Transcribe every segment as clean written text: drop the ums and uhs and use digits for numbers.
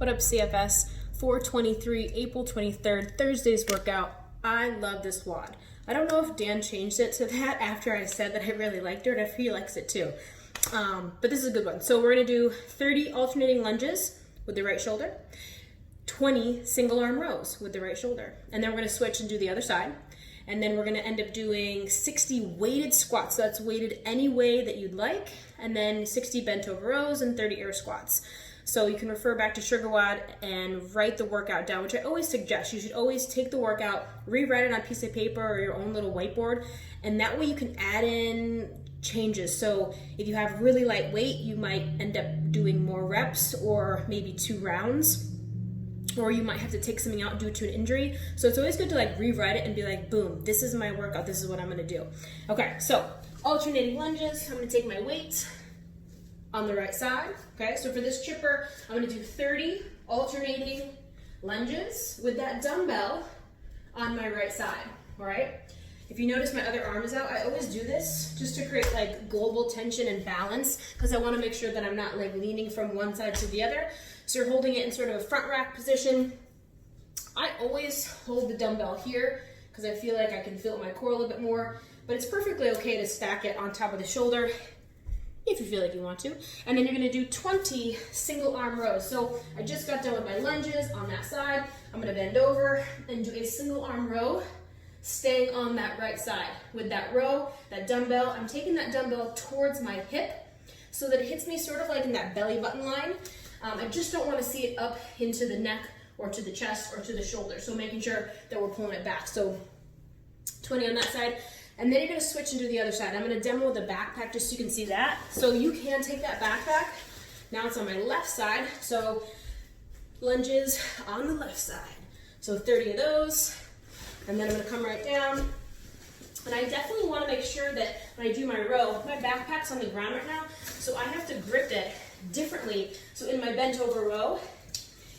What up, CFS? 4/23, April 23rd, Thursday's workout. I love this WOD. I don't know if Dan changed it to that after I said that I really liked it, or if he likes it too. But this is a good one. So we're gonna do 30 alternating lunges with the right shoulder, 20 single arm rows with the right shoulder. And then we're gonna switch and do the other side. And then we're gonna end up doing 60 weighted squats. So that's weighted any way that you'd like. And then 60 bent over rows and 30 air squats. So you can refer back to Sugar WOD and write the workout down, which I always suggest. You should always take the workout, rewrite it on a piece of paper or your own little whiteboard, and that way you can add in changes. So if you have really light weight, you might end up doing more reps or maybe 2 rounds, or you might have to take something out due to an injury. So it's always good to like rewrite it and be like, boom, this is my workout, this is what I'm gonna do. Okay, so alternating lunges. I'm gonna take my weight on the right side. Okay, so for this chipper, I'm gonna do 30 alternating lunges with that dumbbell on my right side, all right? If you notice my other arm is out, I always do this just to create like global tension and balance, because I wanna make sure that I'm not like leaning from one side to the other. So you're holding it in sort of a front rack position. I always hold the dumbbell here because I feel like I can feel my core a little bit more, but it's perfectly okay to stack it on top of the shoulder if you feel like you want to. And then you're gonna do 20 single arm rows. So I just got done with my lunges on that side. I'm gonna bend over and do a single arm row, staying on that right side. With that row, that dumbbell, I'm taking that dumbbell towards my hip so that it hits me sort of like in that belly button line. I just don't wanna see it up into the neck or to the chest or to the shoulder. So making sure that we're pulling it back. So 20 on that side. And then you're gonna switch into the other side. I'm gonna demo the backpack just so you can see that. So you can take that backpack. Now it's on my left side. So lunges on the left side. So 30 of those. And then I'm gonna come right down. And I definitely wanna make sure that when I do my row, my backpack's on the ground right now, so I have to grip it differently. So in my bent over row,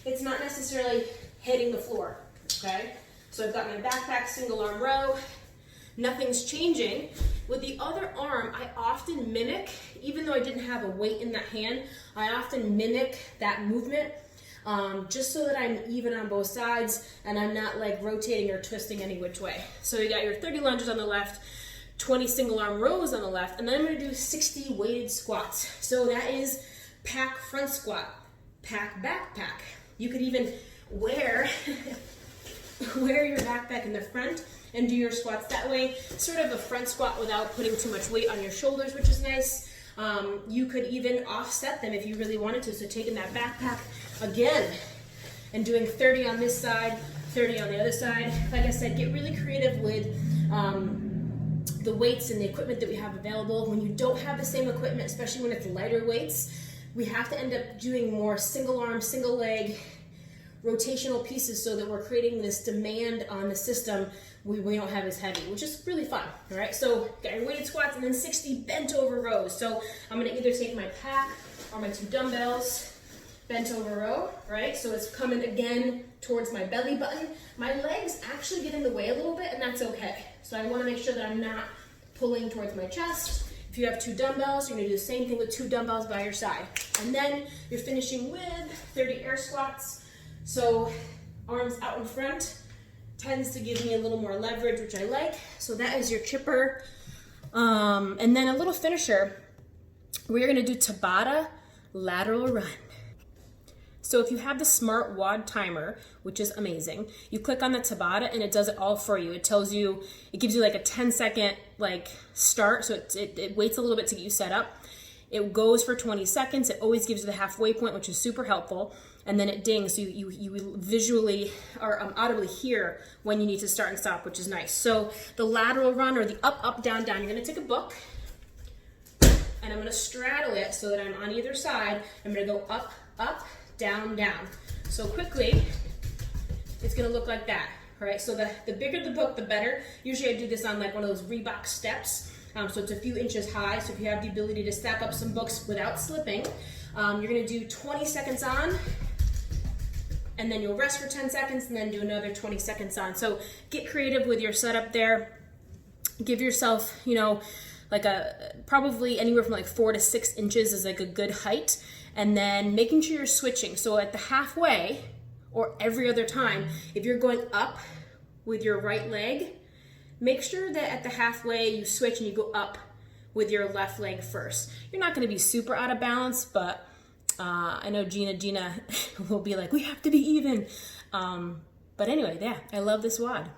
it's not necessarily hitting the floor, okay? So I've got my backpack, single arm row. Nothing's changing. With the other arm, I often mimic, even though I didn't have a weight in that hand, I often mimic that movement just so that I'm even on both sides and I'm not like rotating or twisting any which way. So you got your 30 lunges on the left, 20 single arm rows on the left, and then I'm gonna do 60 weighted squats. So that is pack front squat, pack backpack. You could even wear your backpack in the front and do your squats that way. Sort of a front squat without putting too much weight on your shoulders, which is nice. You could even offset them if you really wanted to. So taking that backpack again and doing 30 on this side, 30 on the other side. Like I said, get really creative with the weights and the equipment that we have available. When you don't have the same equipment, especially when it's lighter weights, we have to end up doing more single arm, single leg, rotational pieces so that we're creating this demand on the system we don't have as heavy, which is really fun, all right? So got your weighted squats and then 60 bent over rows. So I'm gonna either take my pack or my 2 dumbbells, bent over row, right? So it's coming again towards my belly button. My legs actually get in the way a little bit, and that's okay. So I wanna make sure that I'm not pulling towards my chest. If you have 2 dumbbells, you're gonna do the same thing with 2 dumbbells by your side. And then you're finishing with 30 air squats. So arms out in front tends to give me a little more leverage, which I like. So that is your chipper. And then a little finisher, we're gonna do Tabata lateral run. So if you have the smart WOD timer, which is amazing, you click on the Tabata and it does it all for you. It tells you, it gives you like a 10-second like start, so it waits a little bit to get you set up. It goes for 20 seconds. It always gives you the halfway point, which is super helpful. And then it dings, so you visually or audibly hear when you need to start and stop, which is nice. So the lateral run, or the up, up, down, down, you're gonna take a book and I'm gonna straddle it so that I'm on either side. I'm gonna go up, up, down, down. So quickly, it's gonna look like that, all right? So the bigger the book, the better. Usually I do this on like one of those Reebok steps. So it's a few inches high, so if you have the ability to stack up some books without slipping, you're gonna do 20 seconds on, and then you'll rest for 10 seconds, and then do another 20 seconds on. So get creative with your setup there. Give yourself, you know, like probably anywhere from like 4 to 6 inches is like a good height. And then making sure you're switching. So at the halfway or every other time, if you're going up with your right leg, make sure that at the halfway you switch and you go up with your left leg first. You're not going to be super out of balance, but I know Gina will be like, we have to be even. But anyway, yeah, I love this WOD.